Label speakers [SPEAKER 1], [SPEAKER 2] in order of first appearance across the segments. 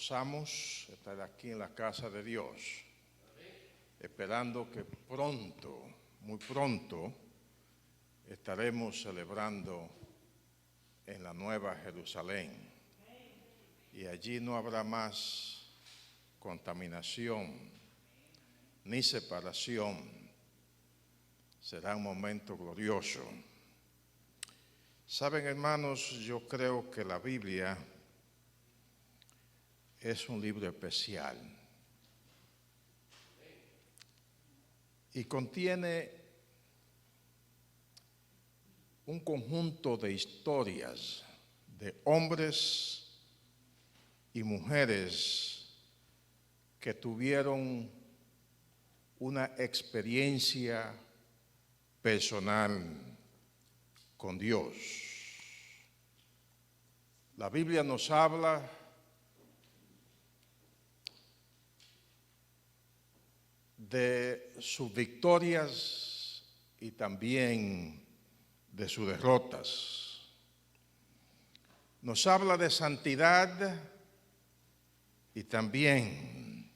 [SPEAKER 1] gozamos estar aquí en la casa de Dios, esperando que pronto, muy pronto, estaremos celebrando en la Nueva Jerusalén. Y allí no habrá más contaminación ni separación. Será un momento glorioso. Saben, hermanos, yo creo que la Biblia es un libro especial y contiene un conjunto de historias de hombres y mujeres que tuvieron una experiencia personal con Dios. La Biblia nos habla de sus victorias y también de sus derrotas. Nos habla de santidad y también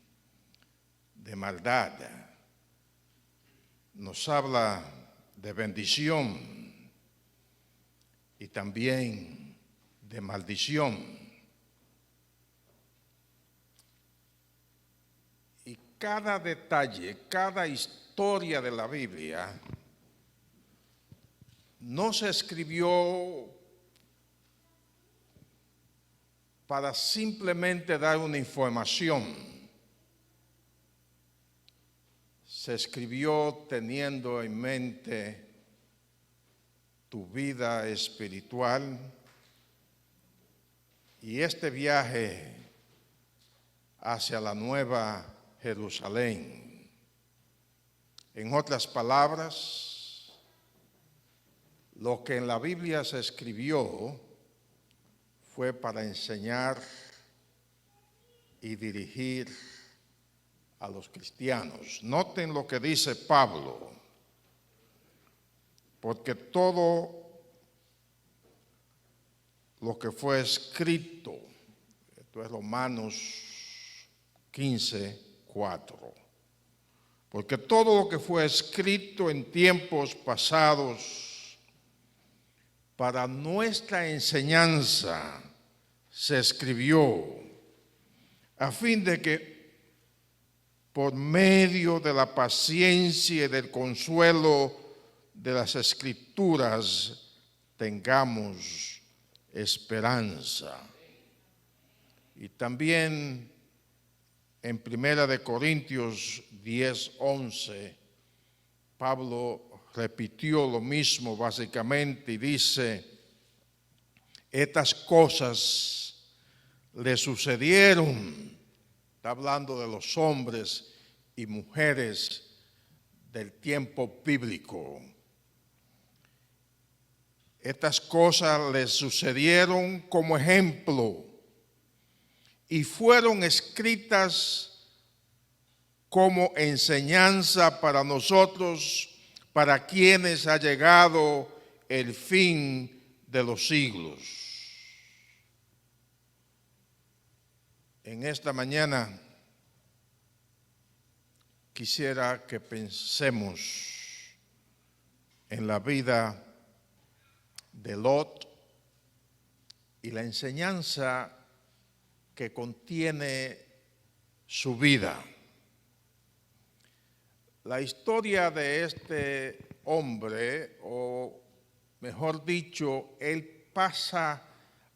[SPEAKER 1] de maldad. Nos habla de bendición y también de maldición. Y cada detalle, cada historia de la Biblia no se escribió para simplemente dar una información. Se escribió teniendo en mente tu vida espiritual y este viaje hacia la Nueva Jerusalén. En otras palabras, lo que en la Biblia se escribió fue para enseñar y dirigir a los cristianos. Noten lo que dice Pablo, porque todo lo que fue escrito, esto es Romanos 15:4, porque todo lo que fue escrito en tiempos pasados para nuestra enseñanza se escribió a fin de que por medio de la paciencia y del consuelo de las Escrituras tengamos esperanza. Y también en 1 Corintios 10:11, Pablo repitió lo mismo básicamente y dice: estas cosas le sucedieron. Está hablando de los hombres y mujeres del tiempo bíblico. Estas cosas les sucedieron como ejemplo y fueron escritas como enseñanza para nosotros, para quienes ha llegado el fin de los siglos. En esta mañana quisiera que pensemos en la vida de Lot y la enseñanza que contiene su vida. La historia de este hombre, o mejor dicho, él pasa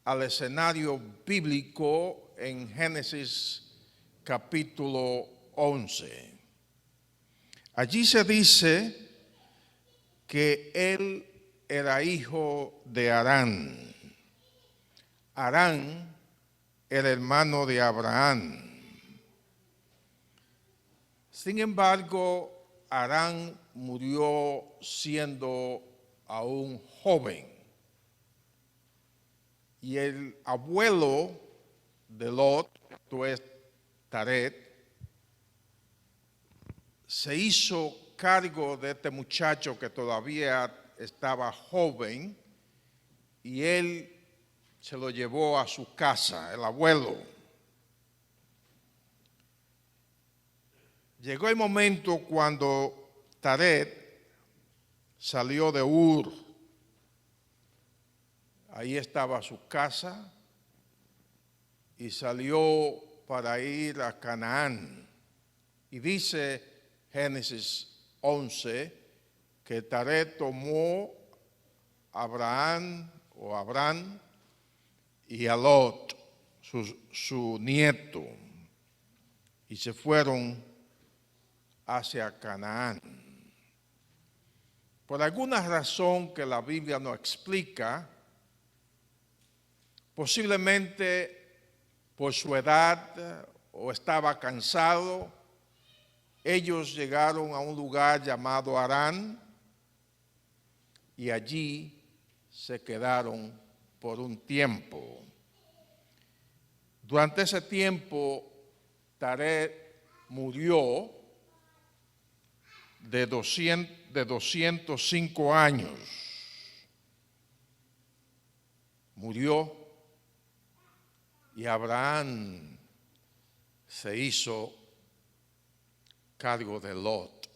[SPEAKER 1] al escenario bíblico en Génesis capítulo 11. Allí se dice que él era hijo de Harán. Harán era hermano de Abraham. Sin embargo, Harán murió siendo aún joven. Y el abuelo de Lot, esto es Taret, se hizo cargo de este muchacho que todavía estaba joven y él se lo llevó a su casa, el abuelo. Llegó el momento cuando Taret salió de Ur. Ahí estaba su casa y salió para ir a Canaán. Y dice Génesis 11 que Taret tomó a Abraham y a Lot, su nieto, y se fueron hacia Canaán. Por alguna razón que la Biblia no explica, posiblemente por su edad o estaba cansado, ellos llegaron a un lugar llamado Harán y allí se quedaron por un tiempo. Durante ese tiempo, Taret murió de 205 años. Murió y Abraham se hizo cargo de Lot.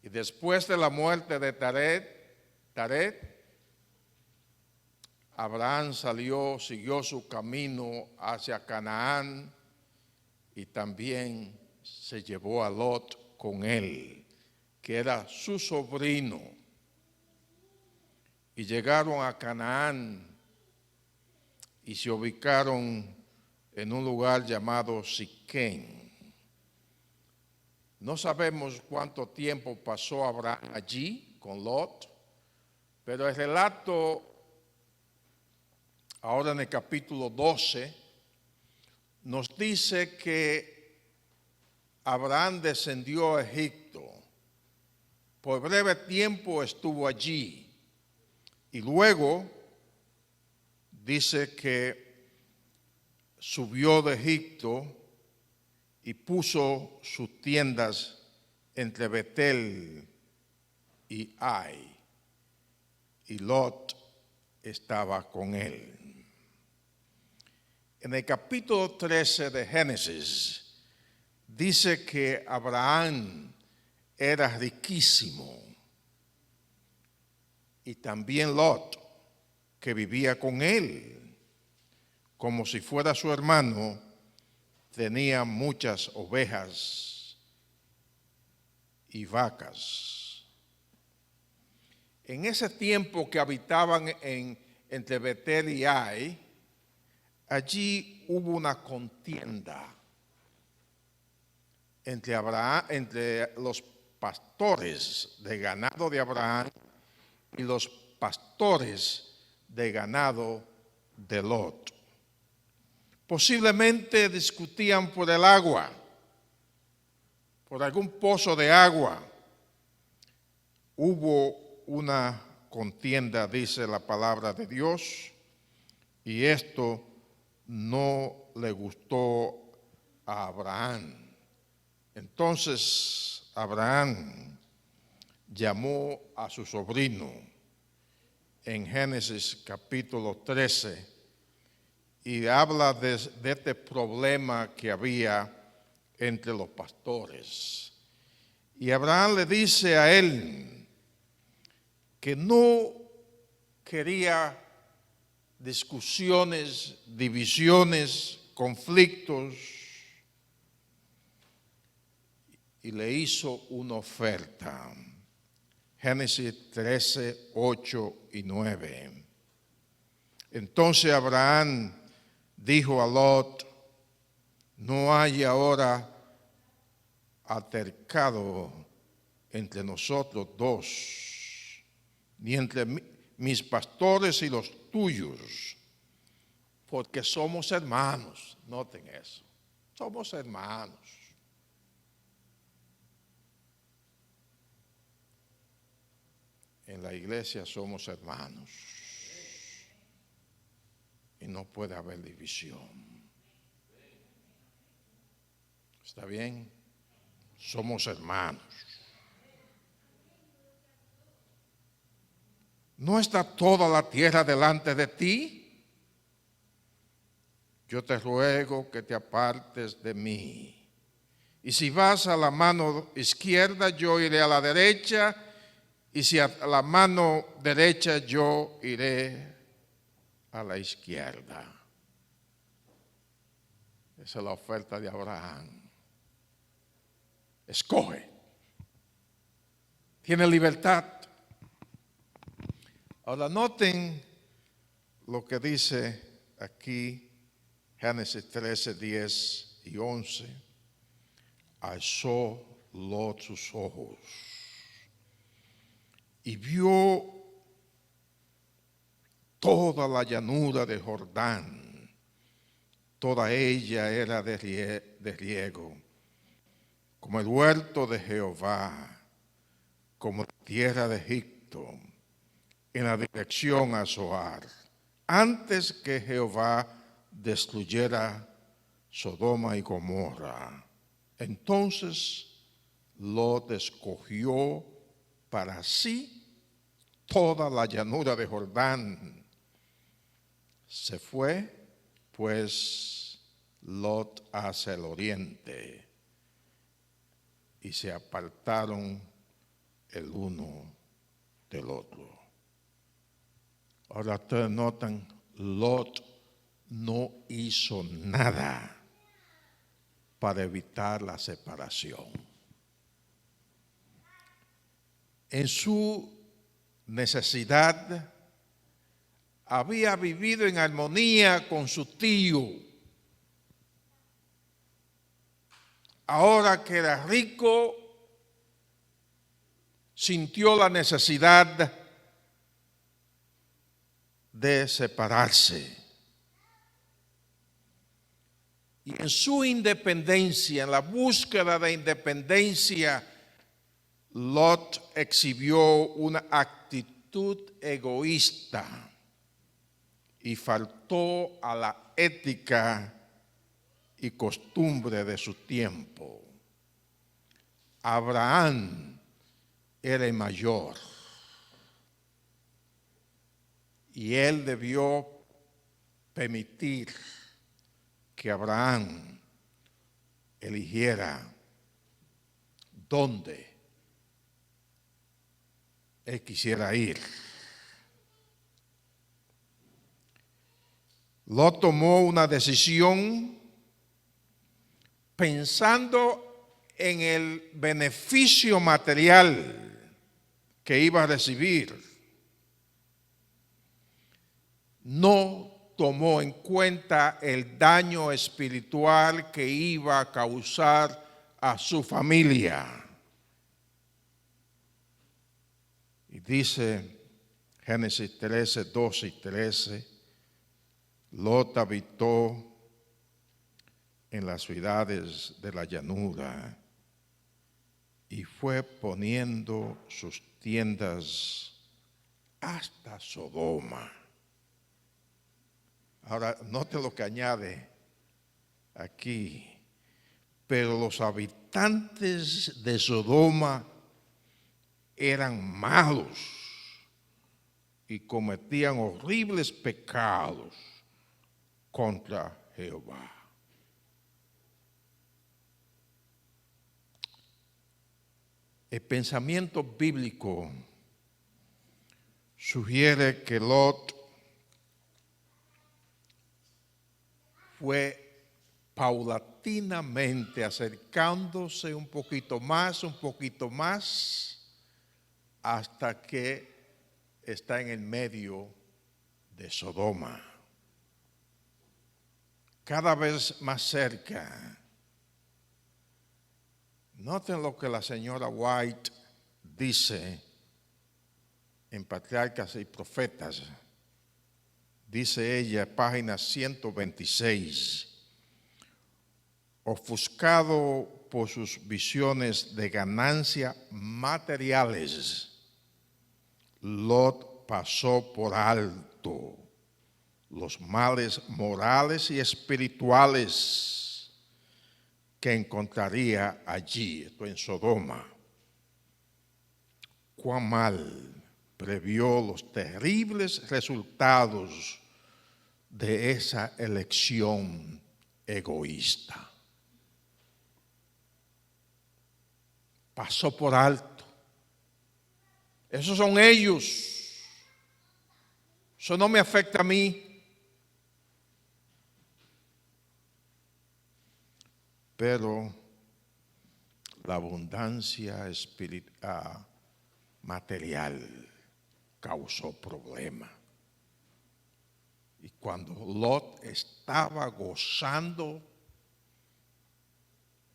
[SPEAKER 1] Y después de la muerte de Taret, Abraham siguió su camino hacia Canaán y también se llevó a Lot con él, que era su sobrino. Y llegaron a Canaán y se ubicaron en un lugar llamado Siquén. No sabemos cuánto tiempo pasó Abraham allí con Lot, pero el relato ahora en el capítulo 12 nos dice que Abraham descendió a Egipto. Por breve tiempo estuvo allí y luego dice que subió de Egipto y puso sus tiendas entre Betel y Ai, y Lot estaba con él. En el capítulo 13 de Génesis dice que Abraham era riquísimo y también Lot, que vivía con él, como si fuera su hermano, tenía muchas ovejas y vacas. En ese tiempo que habitaban entre Betel y Ai, allí hubo una contienda entre los pastores de ganado de Abraham y los pastores de ganado de Lot. Posiblemente discutían por el agua, por algún pozo de agua. Hubo una contienda, dice la palabra de Dios, y esto no le gustó a Abraham. Entonces Abraham llamó a su sobrino en Génesis capítulo 13 y habla de este problema que había entre los pastores. Y Abraham le dice a él que no quería discusiones, divisiones, conflictos, y le hizo una oferta. Génesis 13, 8 y 9. Entonces Abraham dijo a Lot: no hay ahora altercado entre nosotros dos, ni entre mis pastores y los tuyos, porque somos hermanos. Noten eso, somos hermanos. En la iglesia somos hermanos y no puede haber división. ¿Está bien? Somos hermanos. ¿No está toda la tierra delante de ti? Yo te ruego que te apartes de mí Y si vas a la mano izquierda, yo iré a la derecha, y si a la mano derecha, yo iré a la izquierda. Esa es la oferta de Abraham. Escoge. Tiene libertad. Ahora noten lo que dice aquí Génesis 13, 10 y 11. Alzó Lot sus ojos y vio toda la llanura de Jordán, toda ella era de riego, como el huerto de Jehová, como la tierra de Egipto, en la dirección a Zoar, antes que Jehová destruyera Sodoma y Gomorra. Entonces Lot escogió para sí toda la llanura de Jordán. Se fue, pues, Lot hacia el oriente, y se apartaron el uno del otro. Ahora ustedes notan, Lot no hizo nada para evitar la separación. En su necesidad, había vivido en armonía con su tío. Ahora que era rico, sintió la necesidad de separarse. Y en su independencia, en la búsqueda de independencia, Lot exhibió una actitud egoísta y faltó a la ética y costumbre de su tiempo. Abraham era el mayor y él debió permitir que Abraham eligiera dónde él quisiera ir. Lot tomó una decisión pensando en el beneficio material que iba a recibir. No tomó en cuenta el daño espiritual que iba a causar a su familia. Y dice Génesis 13, 12 y 13, Lot habitó en las ciudades de la llanura y fue poniendo sus tiendas hasta Sodoma. Ahora, note lo que añade aquí. Pero los habitantes de Sodoma eran malos y cometían horribles pecados contra Jehová. El pensamiento bíblico sugiere que Lot fue paulatinamente acercándose un poquito más, hasta que está en el medio de Sodoma. Cada vez más cerca. Noten lo que la señora White dice en Patriarcas y Profetas. Dice ella, página 126, ofuscado por sus visiones de ganancia materiales, Lot pasó por alto los males morales y espirituales que encontraría allí, esto en Sodoma. Cuán mal previó los terribles resultados de esa elección egoísta. pasó por alto. Esos son ellos. Eso no me afecta a mí. Pero la abundancia espiritual, material, causó problema. Y cuando Lot estaba gozando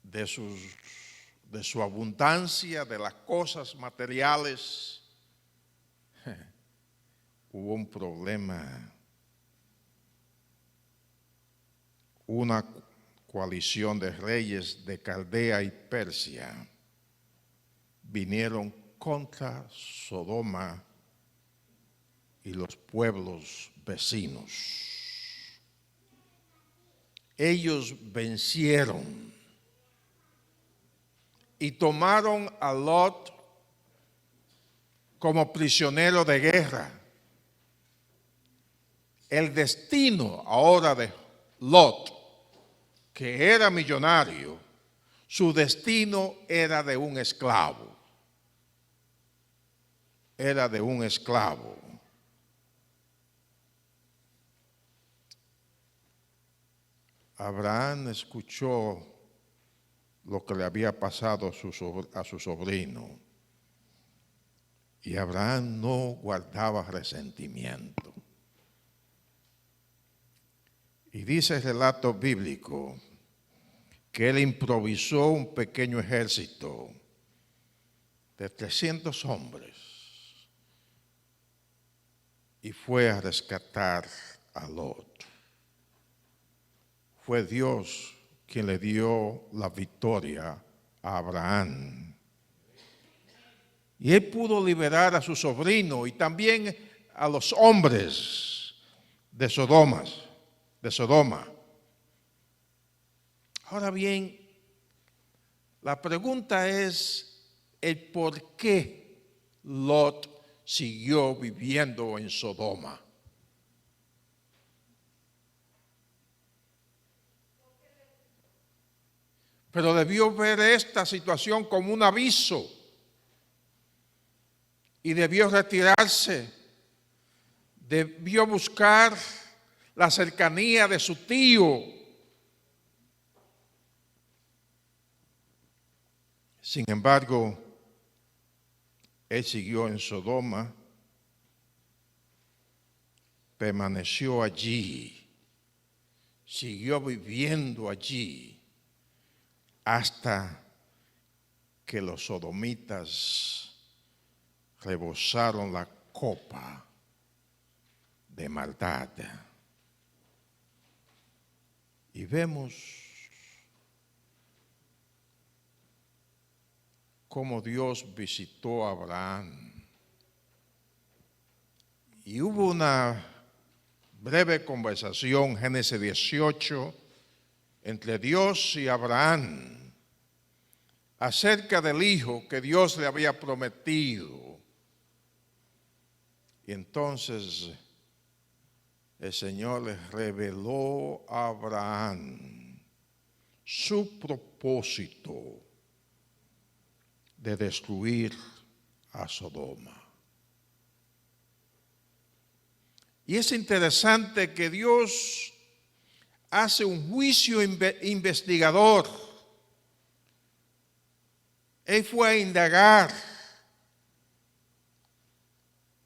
[SPEAKER 1] de su abundancia, de las cosas materiales, hubo un problema. Una coalición de reyes de Caldea y Persia vinieron contra Sodoma y los pueblos vecinos. Ellos vencieron y tomaron a Lot como prisionero de guerra. El destino ahora de Lot, que era millonario, su destino era de un esclavo. Era de un esclavo. Abraham escuchó lo que le había pasado a su sobrino. Y Abraham no guardaba resentimiento. Y dice el relato bíblico que él improvisó un pequeño ejército de 300 hombres y fue a rescatar a Lot. Fue Dios quien le dio la victoria a Abraham. Y él pudo liberar a su sobrino y también a los hombres de Sodoma. Ahora bien, la pregunta es el por qué Lot siguió viviendo en Sodoma. Pero debió ver esta situación como un aviso y debió retirarse, debió buscar la cercanía de su tío. Sin embargo, él siguió en Sodoma, permaneció allí, siguió viviendo allí hasta que los sodomitas rebosaron la copa de maldad. Y vemos cómo Dios visitó a Abraham. Y hubo una breve conversación, Génesis 18, entre Dios y Abraham, acerca del hijo que Dios le había prometido. Y entonces el Señor le reveló a Abraham su propósito de destruir a Sodoma. Y es interesante que Dios hace un juicio investigador. Él fue a indagar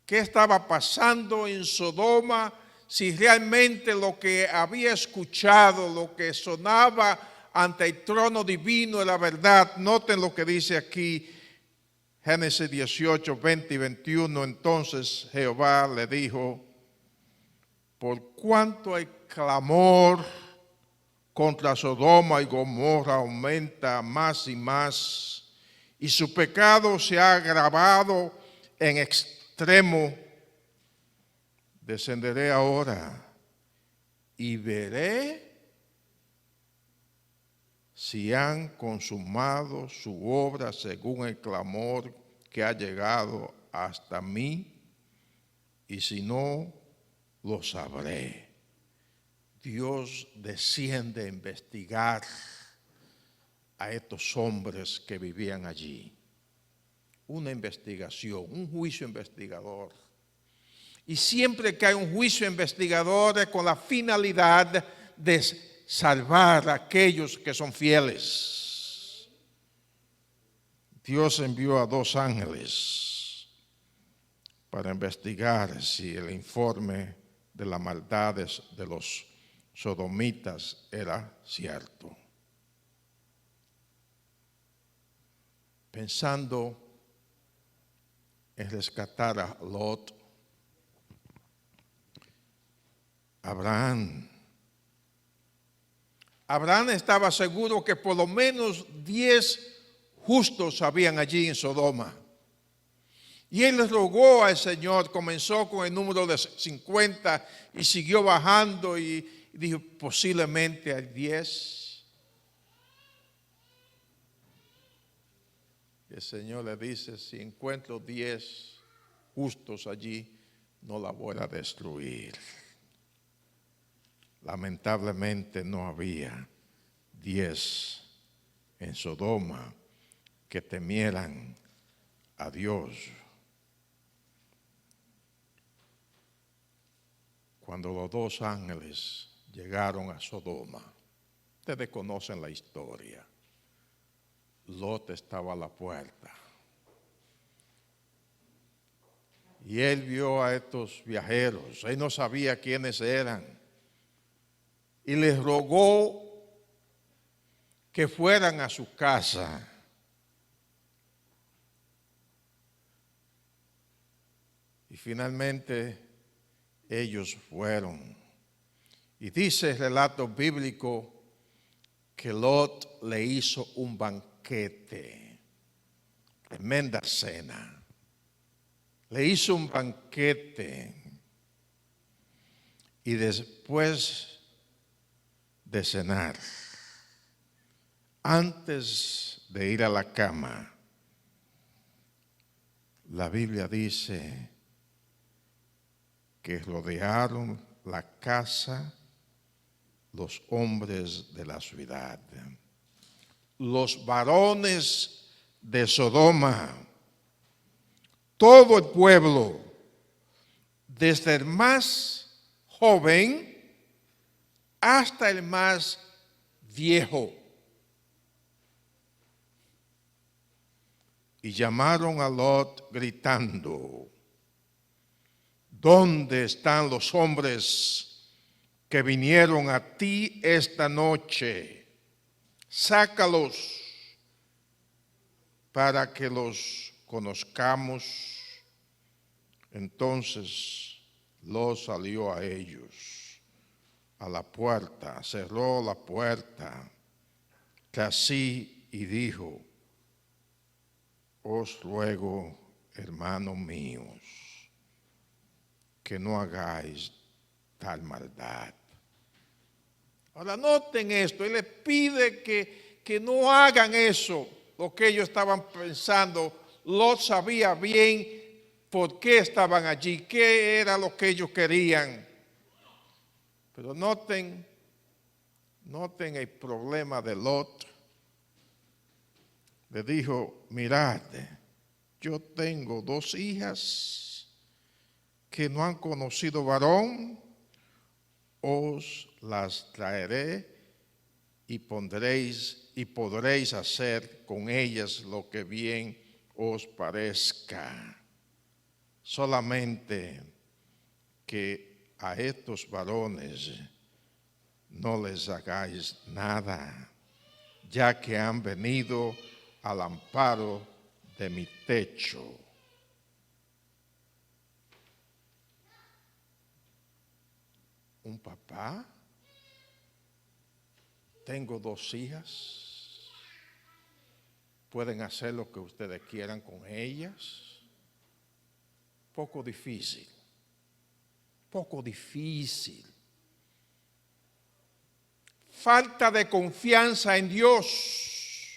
[SPEAKER 1] qué estaba pasando en Sodoma, si realmente lo que había escuchado, lo que sonaba ante el trono divino era verdad. Noten lo que dice aquí, Génesis 18, 20 y 21. Entonces Jehová le dijo: por cuanto el clamor contra Sodoma y Gomorra aumenta más y más, y su pecado se ha agravado en extremo, descenderé ahora y veré si han consumado su obra según el clamor que ha llegado hasta mí, y si no, lo sabré. Dios desciende a investigar a estos hombres que vivían allí. una investigación, un juicio investigador. Y siempre que hay un juicio investigador es con la finalidad de salvar a aquellos que son fieles. Dios envió a 2 ángeles para investigar si el informe de las maldades de los sodomitas era cierto. Pensando en rescatar a Lot, Abraham estaba seguro que por lo menos 10 justos habían allí en Sodoma. Y él le rogó al Señor, comenzó con el número de 50 y siguió bajando y dijo, posiblemente hay 10. Y el Señor le dice, si encuentro 10 justos allí, no la voy a destruir. Lamentablemente no había 10 en Sodoma que temieran a Dios. Cuando los 2 ángeles llegaron a Sodoma, ustedes conocen la historia. Lot estaba a la puerta. Y él vio a estos viajeros, él no sabía quiénes eran. Y les rogó que fueran a su casa. Y finalmente ellos fueron. Y dice el relato bíblico que Lot le hizo un banquete, tremenda cena. Le hizo un banquete y después de cenar, antes de ir a la cama, la Biblia dice que rodearon la casa los hombres de la ciudad, los varones de Sodoma, todo el pueblo, desde el más joven hasta el más viejo. Y llamaron a Lot gritando, ¿dónde están los hombres que vinieron a ti esta noche? Sácalos para que los conozcamos. Entonces Lot salió a ellos a la puerta, cerró la puerta tras sí y dijo, os ruego, hermanos míos, que no hagáis tal maldad. Ahora noten esto, él les pide que no hagan eso, lo que ellos estaban pensando. Lot sabía bien por qué estaban allí, qué era lo que ellos querían. Pero noten el problema de Lot. Le dijo, mirad, yo tengo 2 hijas que no han conocido varón, os las traeré y podréis hacer con ellas lo que bien os parezca. Solamente que a estos varones no les hagáis nada, ya que han venido al amparo de mi techo. Un papá, tengo 2 hijas, pueden hacer lo que ustedes quieran con ellas. Poco difícil. Falta de confianza en Dios.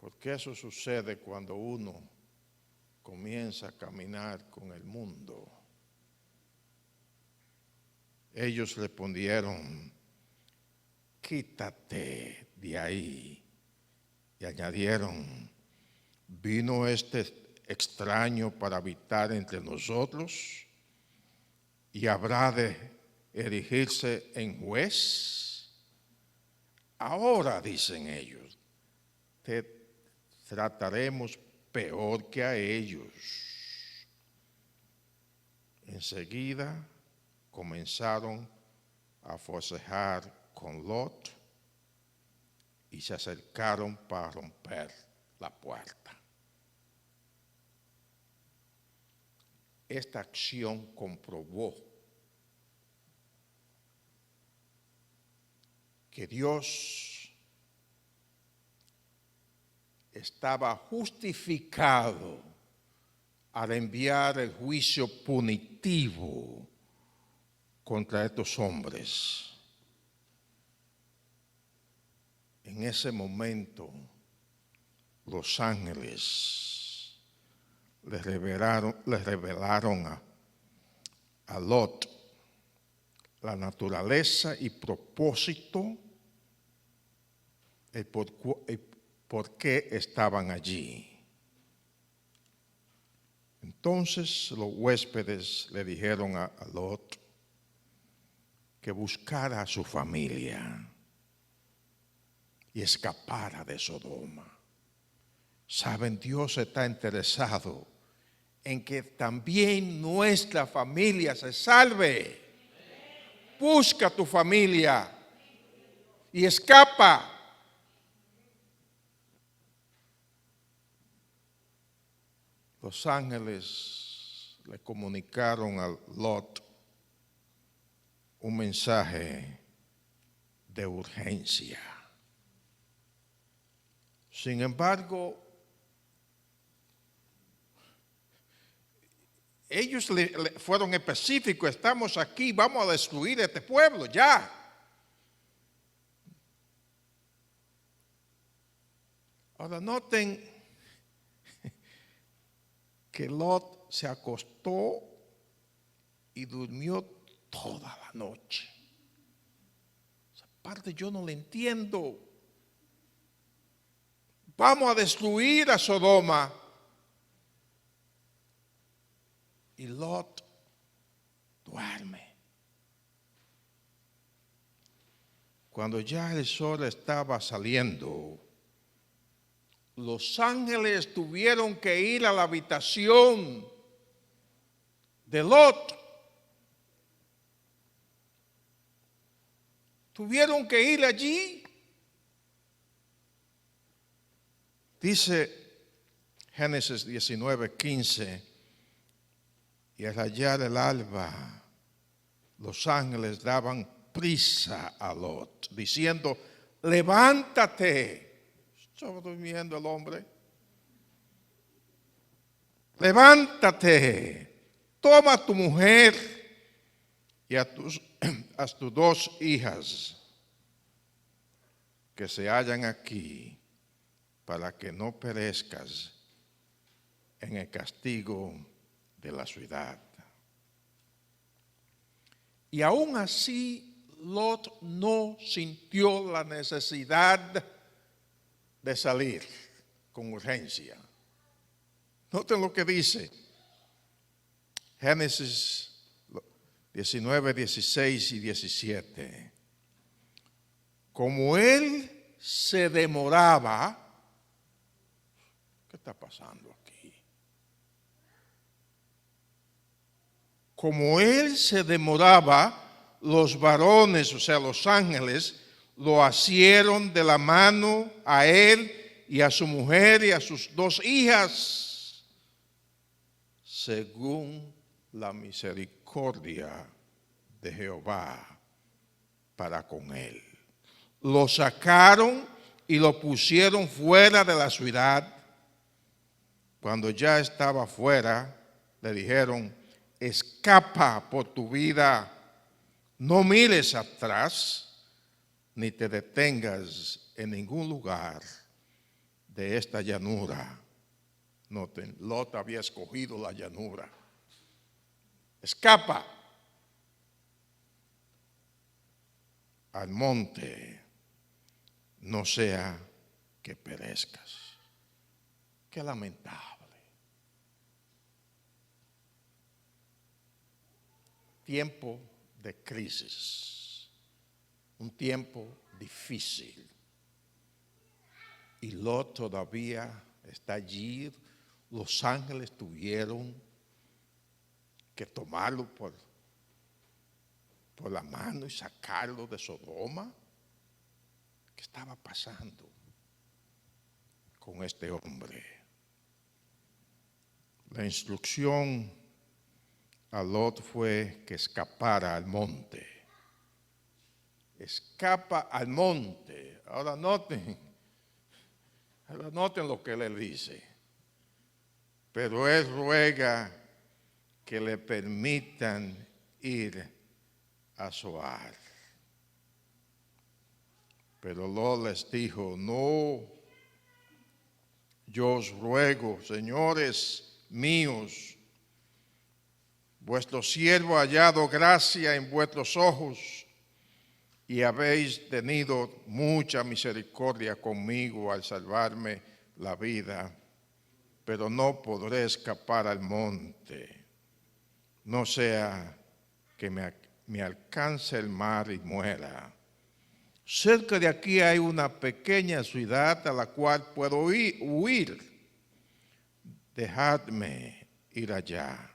[SPEAKER 1] Porque eso sucede cuando uno comienza a caminar con el mundo. Ellos respondieron, quítate de ahí Y añadieron: ¿vino este extraño para habitar entre nosotros? ¿Y habrá de erigirse en juez? Ahora, dicen ellos, te trataremos peor que a ellos. Enseguida comenzaron a forcejar con Lot y se acercaron para romper la puerta. Esta acción comprobó que Dios estaba justificado al enviar el juicio punitivo contra estos hombres. En ese momento, los ángeles les revelaron a Lot la naturaleza y propósito, el por qué estaban allí. Entonces los huéspedes le dijeron a Lot que buscara a su familia y escapara de Sodoma. Saben, Dios está interesado en que también nuestra familia se salve. Busca tu familia y escapa. Los ángeles le comunicaron a Lot un mensaje de urgencia. Sin embargo, ellos le fueron específicos: estamos aquí, vamos a destruir este pueblo ya. Ahora noten que Lot se acostó y durmió toda la noche. Esa parte yo no la entiendo. Vamos a destruir a Sodoma. Y Lot duerme. Cuando ya el sol estaba saliendo, los ángeles tuvieron que ir a la habitación de Lot. Tuvieron que ir allí. Dice Génesis 19:15, y al rayar el alba, los ángeles daban prisa a Lot, diciendo: levántate. Estaba durmiendo el hombre. Levántate, toma a tu mujer y a tus 2 hijas que se hallan aquí, para que no perezcas en el castigo de la ciudad. Y aún así, Lot no sintió la necesidad de salir con urgencia. Noten lo que dice Génesis 19, 16 y 17. Como él se demoraba, ¿qué está pasando aquí? Como él se demoraba, los varones, o sea, los ángeles, lo asieron de la mano a él y a su mujer y a sus 2 hijas, según la misericordia de Jehová para con él. Lo sacaron y lo pusieron fuera de la ciudad. Cuando ya estaba fuera, le dijeron: escapa por tu vida, no mires atrás, ni te detengas en ningún lugar de esta llanura. Noten, Lot había escogido la llanura. Escapa al monte, no sea que perezcas. Qué lamentable. Tiempo de crisis, un tiempo difícil. Y Lot todavía está allí. Los ángeles tuvieron que tomarlo por la mano y sacarlo de Sodoma. ¿Qué estaba pasando con este hombre? La instrucción a Lot fue que escapara al monte. Escapa al monte. Ahora noten lo que le dice. Pero él ruega que le permitan ir a Zoar. Pero Lot les dijo: no, yo os ruego, señores míos, vuestro siervo ha hallado gracia en vuestros ojos y habéis tenido mucha misericordia conmigo al salvarme la vida, pero no podré escapar al monte, no sea que me alcance el mar y muera. Cerca de aquí hay una pequeña ciudad a la cual puedo huir. Dejadme ir allá.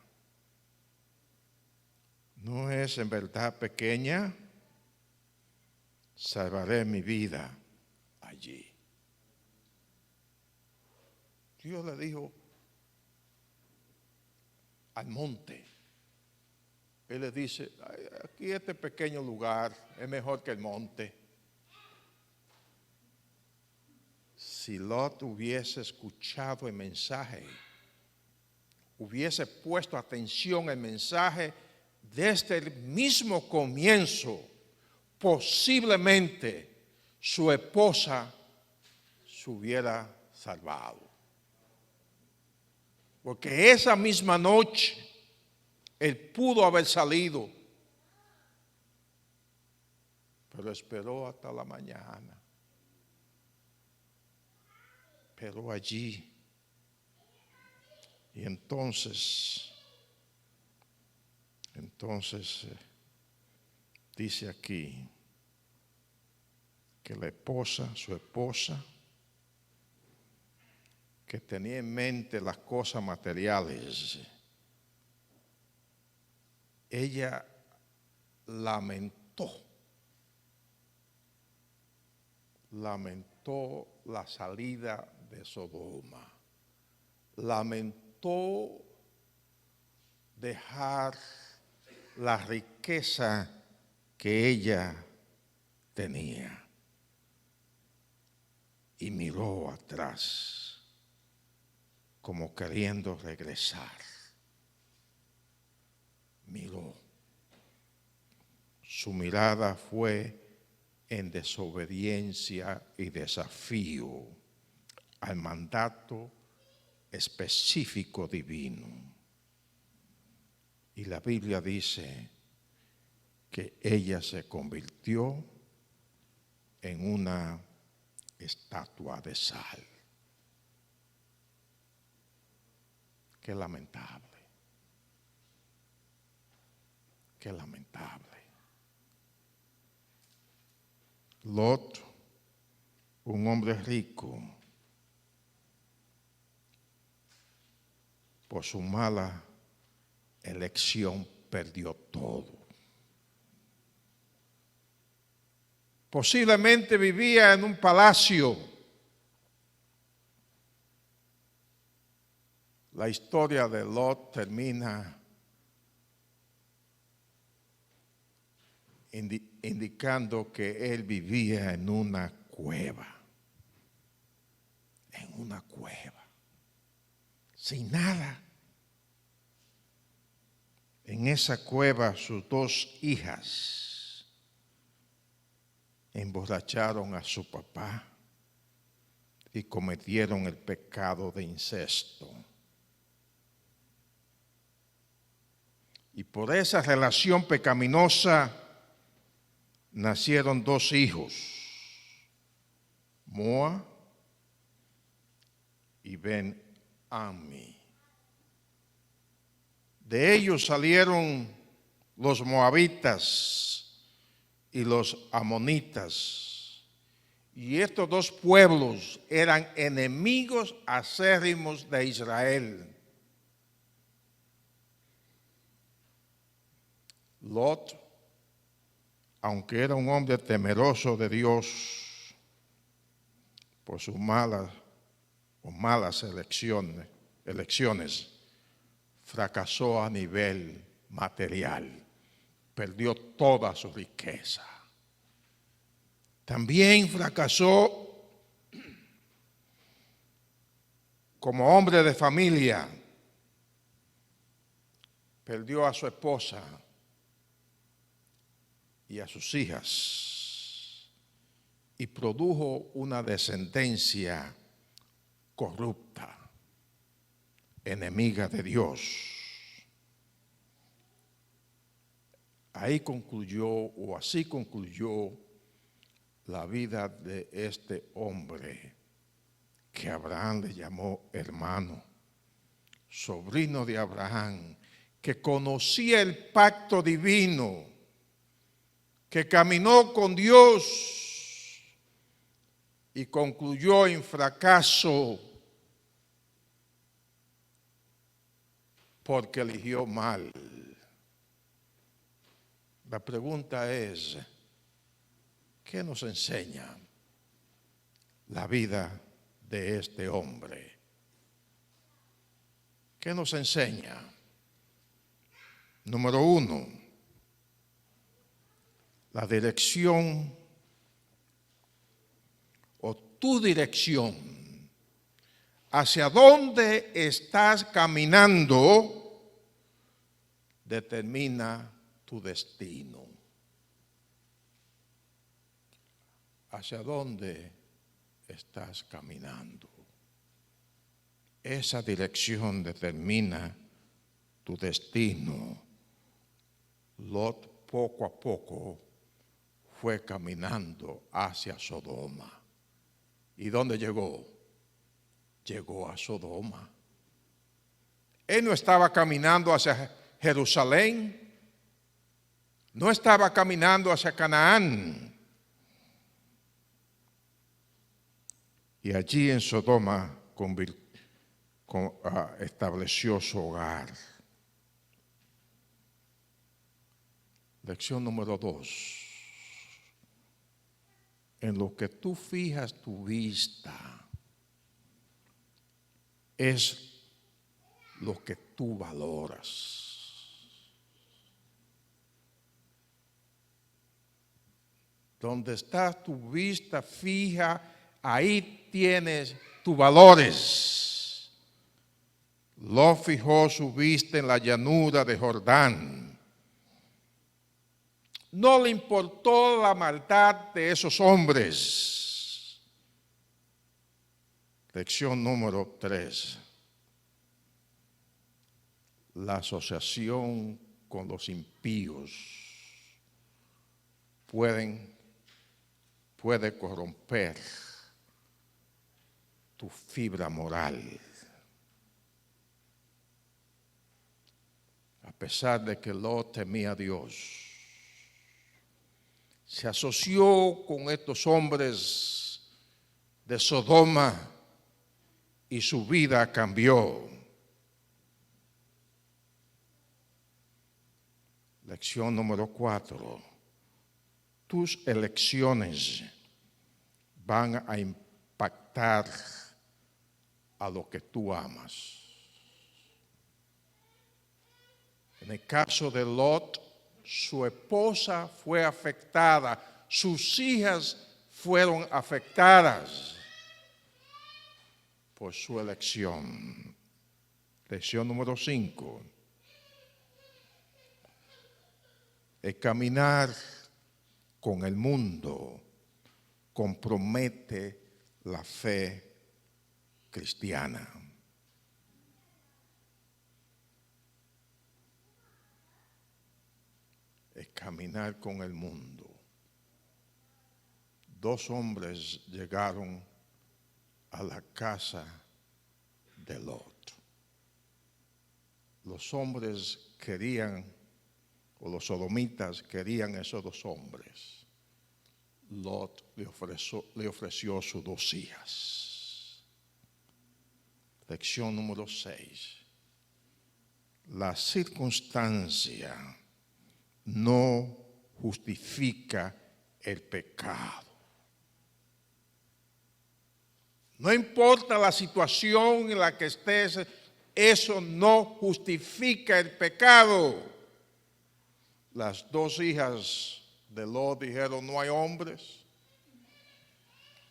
[SPEAKER 1] ¿No es en verdad pequeña? Salvaré mi vida allí. Dios le dijo al monte. Él le dice: aquí este pequeño lugar es mejor que el monte. Si Lot hubiese escuchado el mensaje, hubiese puesto atención al mensaje desde el mismo comienzo, posiblemente su esposa se hubiera salvado. Porque esa misma noche él pudo haber salido, pero esperó hasta la mañana. Pero allí, y entonces dice aquí que la esposa, su esposa, que tenía en mente las cosas materiales, ella lamentó la salida de Sodoma, lamentó dejar la riqueza que ella tenía y miró atrás como queriendo regresar. Miró. Su mirada fue en desobediencia y desafío al mandato específico divino. Y la Biblia dice que ella se convirtió en una estatua de sal. Qué lamentable. Qué lamentable. Lot, un hombre rico, por su mala elección perdió todo. Posiblemente vivía en un palacio. La historia de Lot termina indicando que él vivía en una cueva. En una cueva. Sin nada. En esa cueva sus dos hijas emborracharon a su papá y cometieron el pecado de incesto. Y por esa relación pecaminosa nacieron dos hijos, Moa y Ben Ammi. De ellos salieron los moabitas y los amonitas. Y estos dos pueblos eran enemigos acérrimos de Israel. Lot, aunque era un hombre temeroso de Dios por sus malas elecciones, fracasó a nivel material, perdió toda su riqueza. También fracasó como hombre de familia, perdió a su esposa y a sus hijas y produjo una descendencia corrupta, enemiga de Dios. Ahí concluyó, o así concluyó, la vida de este hombre que Abraham le llamó hermano, sobrino de Abraham, que conocía el pacto divino, que caminó con Dios y concluyó en fracaso porque eligió mal. La pregunta es, ¿qué nos enseña la vida de este hombre? ¿Qué nos enseña? Número uno, la dirección o tu dirección, hacia dónde estás caminando, determina tu destino. ¿Hacia dónde estás caminando? Esa dirección determina tu destino. Lot poco a poco fue caminando hacia Sodoma. ¿Y dónde llegó? Llegó a Sodoma. Él no estaba caminando hacia Jerusalén, no estaba caminando hacia Canaán. Y allí en Sodoma estableció su hogar. Lección número 2. En lo que tú fijas tu vista es lo que tú valoras. Donde está tu vista fija, ahí tienes tus valores. Lot fijó su vista en la llanura de Jordán. No le importó la maldad de esos hombres. Lección número 3. La asociación con los impíos puede corromper tu fibra moral. A pesar de que Lot temía a Dios, se asoció con estos hombres de Sodoma y su vida cambió. Lección número 4. Tus elecciones van a impactar a lo que tú amas. En el caso de Lot, su esposa fue afectada, sus hijas fueron afectadas por su elección. Lección número 5. El caminar con el mundo compromete la fe cristiana. El caminar con el mundo. 2 hombres llegaron a la casa de Lot. Los hombres querían, o los sodomitas querían esos dos hombres. Lot le ofreció sus 2 hijas. Lección número 6. La circunstancia no justifica el pecado. No importa la situación en la que estés, eso no justifica el pecado. Las 2 hijas de Lot dijeron: no hay hombres,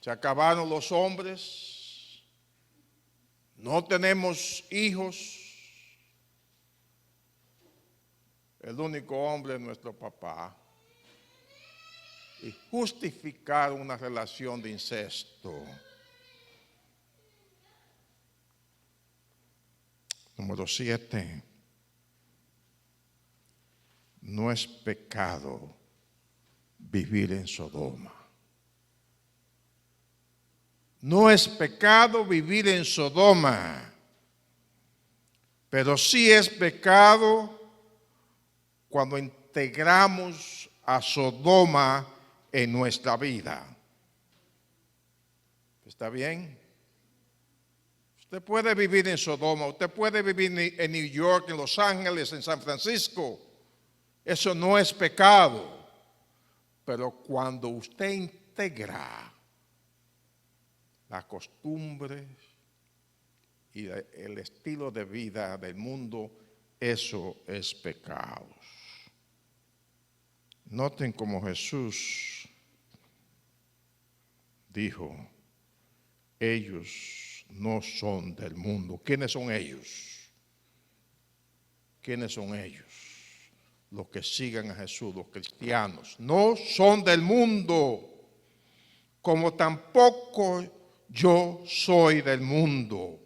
[SPEAKER 1] se acabaron los hombres, no tenemos hijos, el único hombre es nuestro papá. Y justificar una relación de incesto. Número 7. No es pecado vivir en Sodoma. No es pecado vivir en Sodoma, pero sí es pecado cuando integramos a Sodoma en nuestra vida. ¿Está bien? Usted puede vivir en Sodoma, usted puede vivir en New York, en Los Ángeles, en San Francisco. Eso no es pecado. Pero cuando usted integra las costumbres y el estilo de vida del mundo, eso es pecado. Noten cómo Jesús dijo: ellos no son del mundo. ¿Quiénes son ellos? ¿Quiénes son ellos? Los que sigan a Jesús, los cristianos. No son del mundo, como tampoco yo soy del mundo.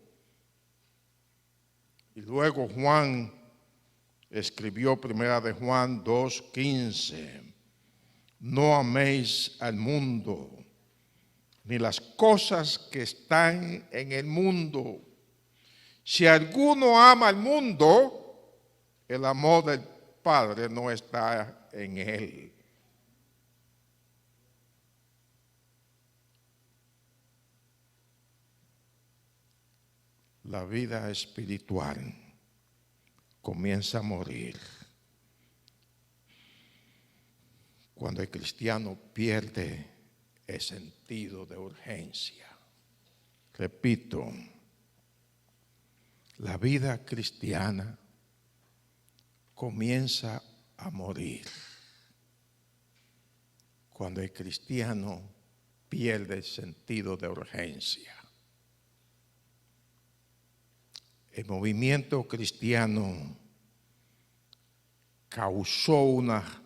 [SPEAKER 1] Y luego Juan escribió, 1 de Juan 2:15, no améis al mundo, ni las cosas que están en el mundo. Si alguno ama al mundo, el amor del Padre no está en él. La vida espiritual comienza a morir cuando el cristiano pierde el sentido de urgencia. Repito, la vida cristiana comienza a morir cuando el cristiano pierde el sentido de urgencia. El movimiento cristiano causó una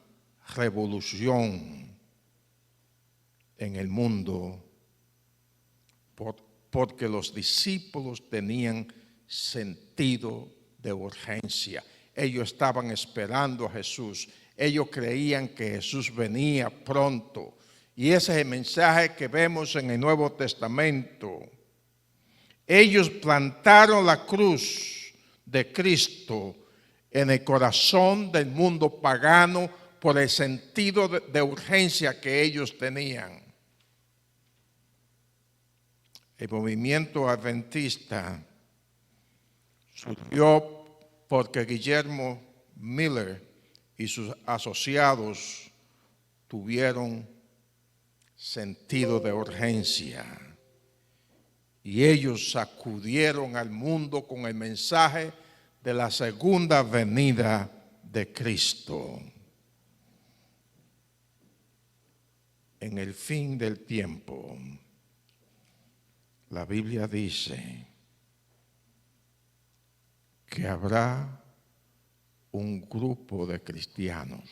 [SPEAKER 1] revolución en el mundo porque los discípulos tenían sentido de urgencia. Ellos estaban esperando a Jesús. Ellos creían que Jesús venía pronto. Y ese es el mensaje que vemos en el Nuevo Testamento. Ellos plantaron la cruz de Cristo en el corazón del mundo pagano por el sentido de urgencia que ellos tenían. El movimiento adventista surgió porque Guillermo Miller y sus asociados tuvieron sentido de urgencia. Y ellos sacudieron al mundo con el mensaje de la segunda venida de Cristo. En el fin del tiempo, la Biblia dice que habrá un grupo de cristianos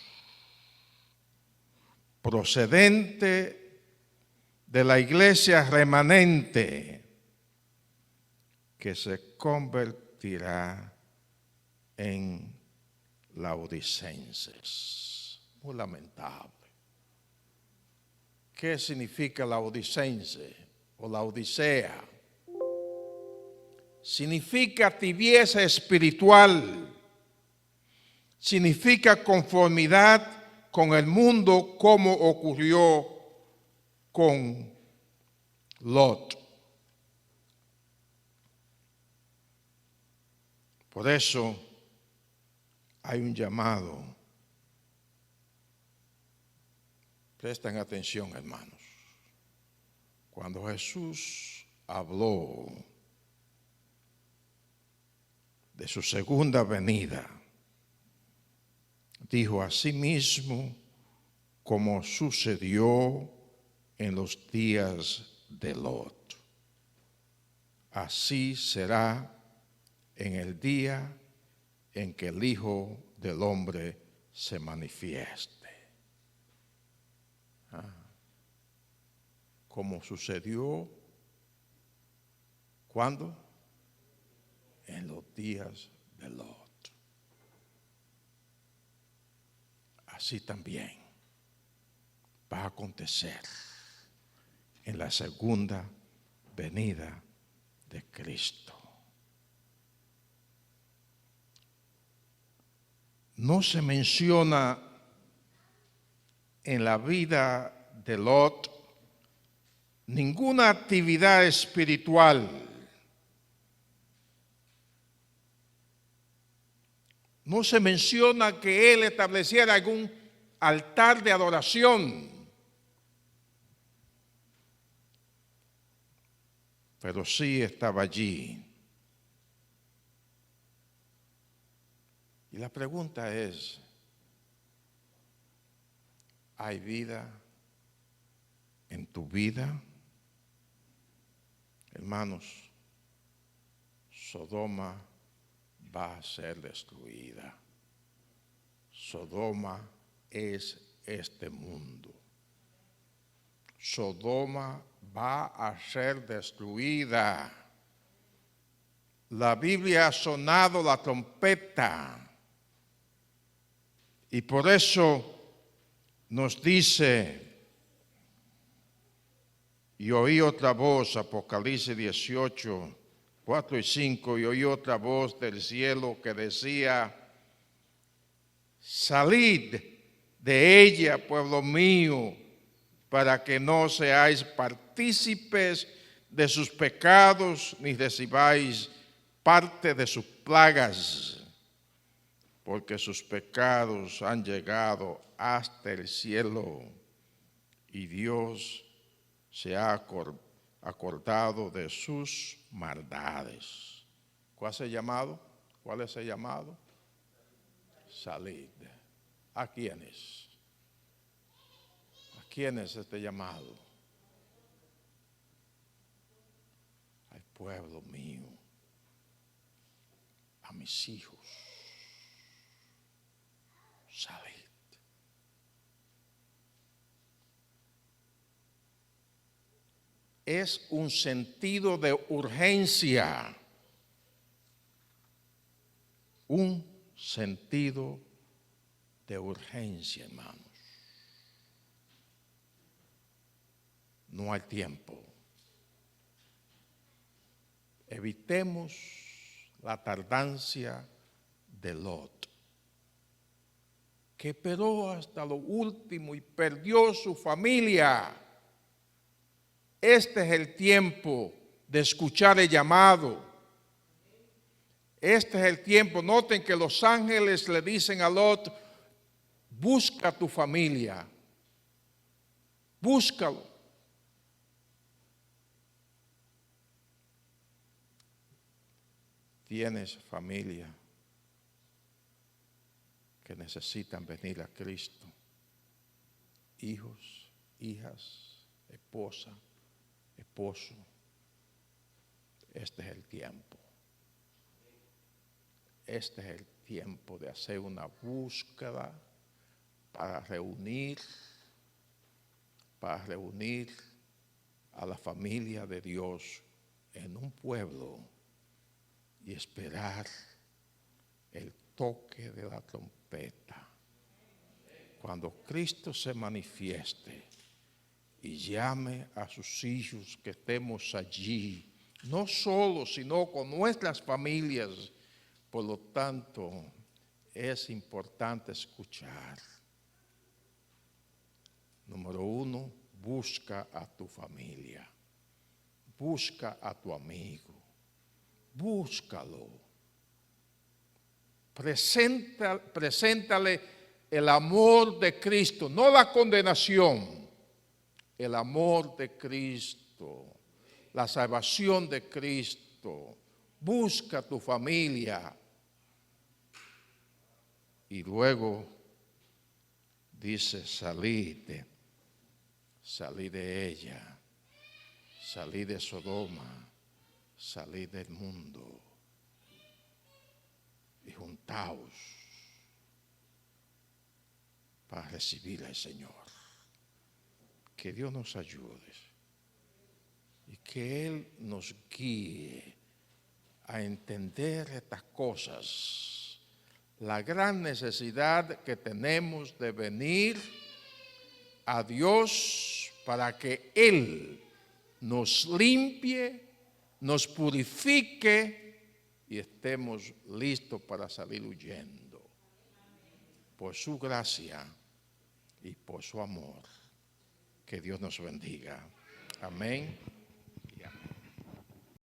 [SPEAKER 1] procedente de la iglesia remanente que se convertirá en laodicenses. Muy lamentable. ¿Qué significa laodicense o la Odisea? significa tibieza espiritual, significa conformidad con el mundo como ocurrió con Lot. Por eso hay un llamado. Presten atención, hermanos. Cuando Jesús habló de su segunda venida, dijo: asimismo como sucedió en los días de Lot, así será en el día en que el Hijo del Hombre se manifieste. Como sucedió, ¿cuándo? En los días de Lot. Así también va a acontecer en la segunda venida de Cristo. No se menciona en la vida de Lot ninguna actividad espiritual. No se menciona que él estableciera algún altar de adoración. Pero sí estaba allí. Y la pregunta es: ¿hay vida en tu vida? Hermanos, Sodoma va a ser destruida. Sodoma es este mundo. Sodoma va a ser destruida. La Biblia ha sonado la trompeta. Y por eso nos dice: y oí otra voz, Apocalipsis 18, 4 y 5, y oí otra voz del cielo que decía: salid de ella, pueblo mío, para que no seáis partícipes de sus pecados, ni recibáis parte de sus plagas, porque sus pecados han llegado hasta el cielo, y Dios se ha acordado de sus maldades. ¿Cuál es el llamado? ¿Cuál es el llamado? Salid. ¿A quiénes? ¿A quiénes este llamado? Al pueblo mío, a mis hijos. Salid. Es un sentido de urgencia. Un sentido de urgencia, hermanos. No hay tiempo. Evitemos la tardancia de Lot, que esperó hasta lo último y perdió su familia. Este es el tiempo de escuchar el llamado. Este es el tiempo. Noten que los ángeles le dicen a Lot: busca a tu familia. Búscalo. Tienes familia que necesitan venir a Cristo. Hijos, hijas, esposa, esposo. Este es el tiempo. Este es el tiempo de hacer una búsqueda para reunir a la familia de Dios en un pueblo y esperar el toque de la trompeta. Cuando Cristo se manifieste y llame a sus hijos que estemos allí no solo, sino con nuestras familias. Por lo tanto, es importante escuchar. Número uno, busca a tu familia, busca a tu amigo, búscalo. Preséntale el amor de Cristo, no la condenación, el amor de Cristo, la salvación de Cristo. Busca a tu familia. Y luego dice, salí de ella, salí de Sodoma, salí del mundo y juntaos para recibir al Señor. Que Dios nos ayude y que Él nos guíe a entender estas cosas. La gran necesidad que tenemos de venir a Dios para que Él nos limpie, nos purifique y estemos listos para salir huyendo. Por su gracia y por su amor. Que Dios nos bendiga. Amén.